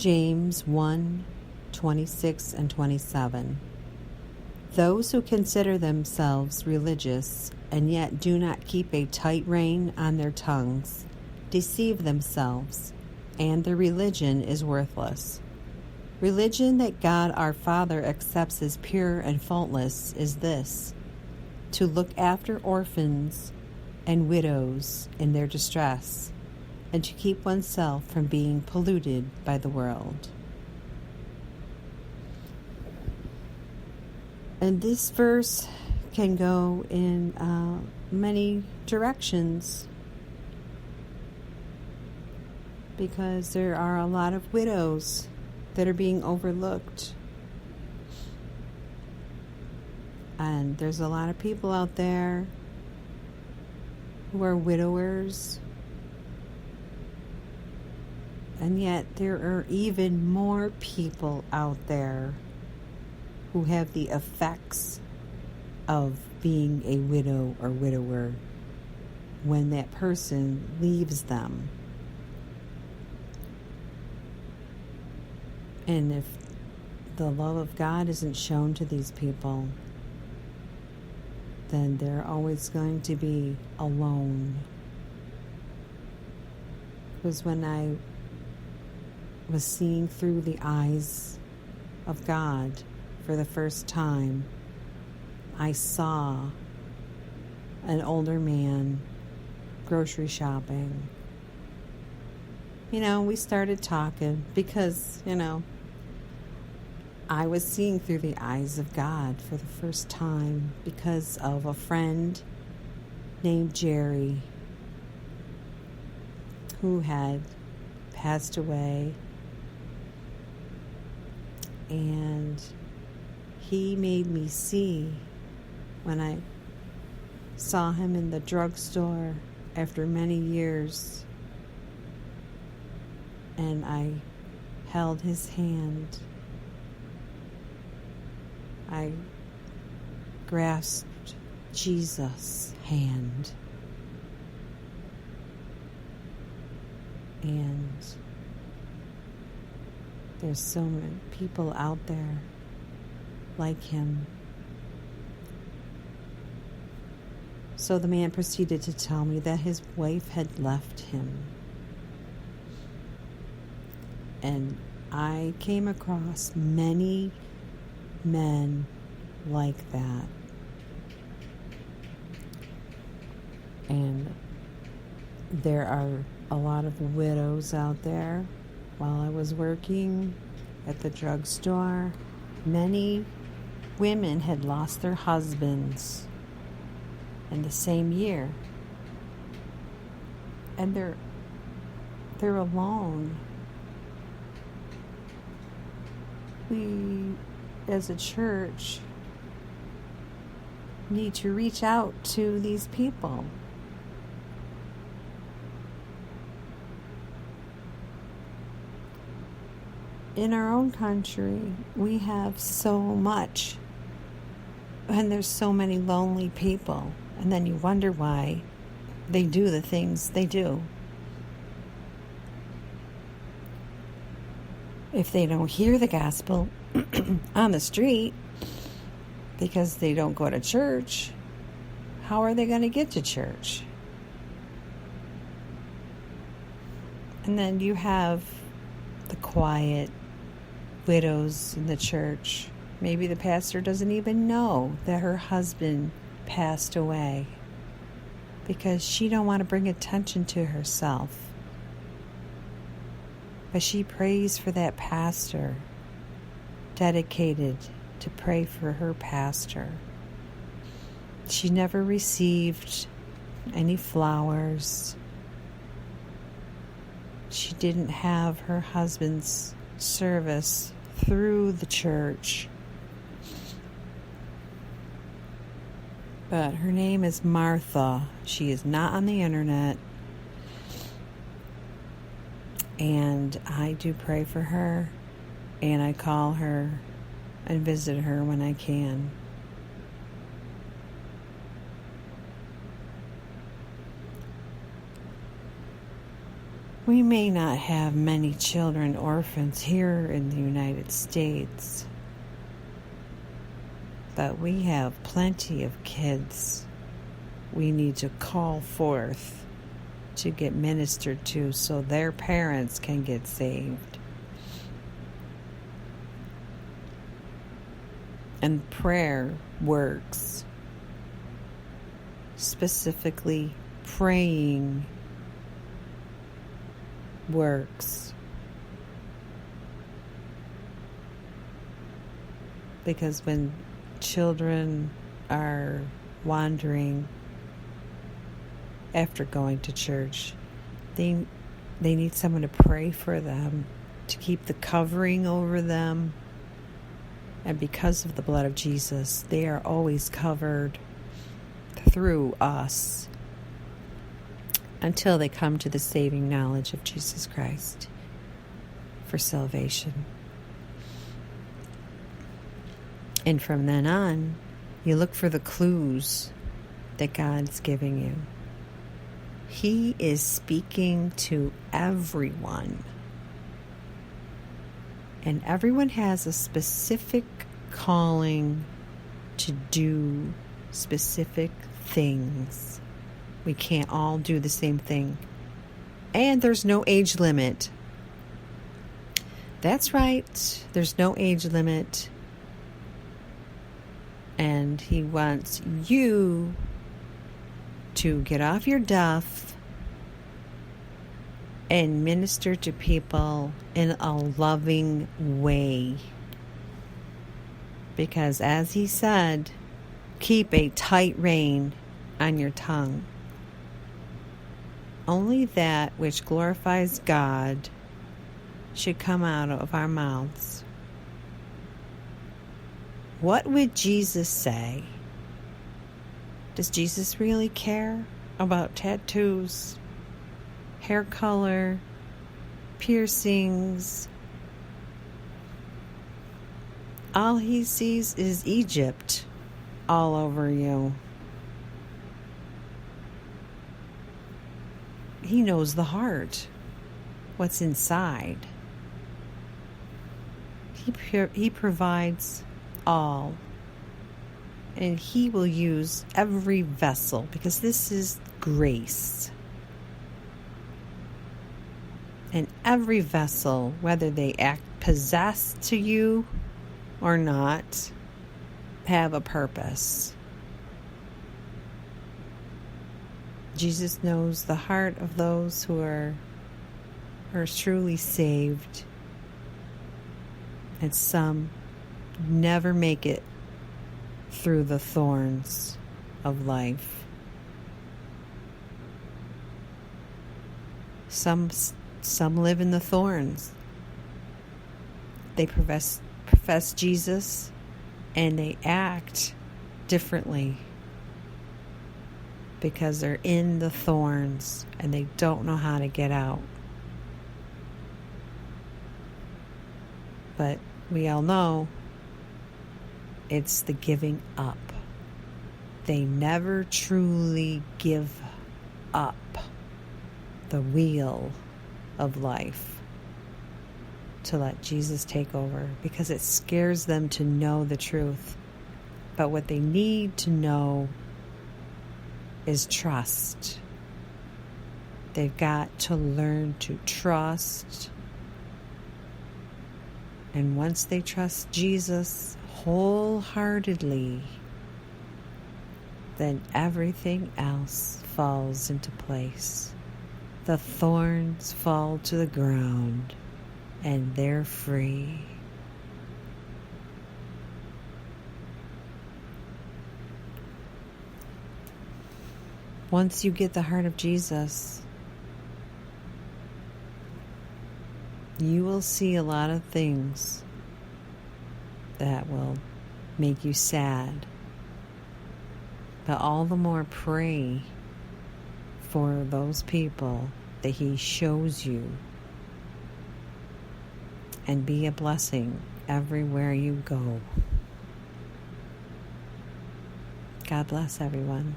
James 1:26 and 27. Those who consider themselves religious and yet do not keep a tight rein on their tongues deceive themselves, and their religion is worthless. Religion that God our Father accepts as pure and faultless is this: to look after orphans and widows in their distress, and to keep oneself from being polluted by the world. And this verse can go in many directions, because there are a lot of widows that are being overlooked. And there's a lot of people out there who are widowers. And yet there are even more people out there who have the effects of being a widow or widower when that person leaves them. And if the love of God isn't shown to these people, then they're always going to be alone. Because when I was seeing through the eyes of God for the first time, I saw an older man grocery shopping. We started talking because, I was seeing through the eyes of God for the first time because of a friend named Jerry who had passed away. And he made me see, when I saw him in the drugstore after many years, and I held his hand, I grasped Jesus' hand, and there's so many people out there like him. So the man proceeded to tell me that his wife had left him. And I came across many men like that. And there are a lot of widows out there. While I was working at the drugstore, many women had lost their husbands in the same year. And they're alone. We, as a church, need to reach out to these people. In our own country, we have so much, and there's so many lonely people, and then you wonder why they do the things they do. If they don't hear the gospel on the street because they don't go to church, how are they going to get to church? And then you have the quiet widows in the church. Maybe the pastor doesn't even know that her husband passed away because she don't want to bring attention to herself. But she prays for that pastor, dedicated to pray for her pastor. She never received any flowers. She didn't have her husband's service through the church. But her name is Martha. She is not on the internet. And I do pray for her, and I call her and visit her when I can. We may not have many children orphans here in the United States, but we have plenty of kids we need to call forth to get ministered to so their parents can get saved. And prayer works. Specifically, praying works. Because when children are wandering after going to church, they need someone to pray for them, to keep the covering over them. And because of the blood of Jesus, they are always covered through us until they come to the saving knowledge of Jesus Christ for salvation. And from then on, you look for the clues that God's giving you. He is speaking to everyone. And everyone has a specific calling to do specific things. We can't all do the same thing. And there's no age limit. That's right. There's no age limit. And He wants you to get off your duff and minister to people in a loving way. Because as He said, keep a tight rein on your tongue. Only that which glorifies God should come out of our mouths. What would Jesus say? Does Jesus really care about tattoos, hair color, piercings? All He sees is Egypt all over you. He knows the heart, what's inside. He provides all. And He will use every vessel, because this is grace. And every vessel, whether they act possessed to you or not, have a purpose. Jesus knows the heart of those who are truly saved. And some never make it through the thorns of life. Some live in the thorns. They profess Jesus, and they act differently because they're in the thorns and they don't know how to get out. But we all know it's the giving up. They never truly give up the wheel of life to let Jesus take over, because it scares them to know the truth. But what they need to know is trust. They've got to learn to trust. And once they trust Jesus wholeheartedly, then everything else falls into place. The thorns fall to the ground, and they're free. Once you get the heart of Jesus, you will see a lot of things that will make you sad. But all the more pray for those people that He shows you, and be a blessing everywhere you go. God bless everyone.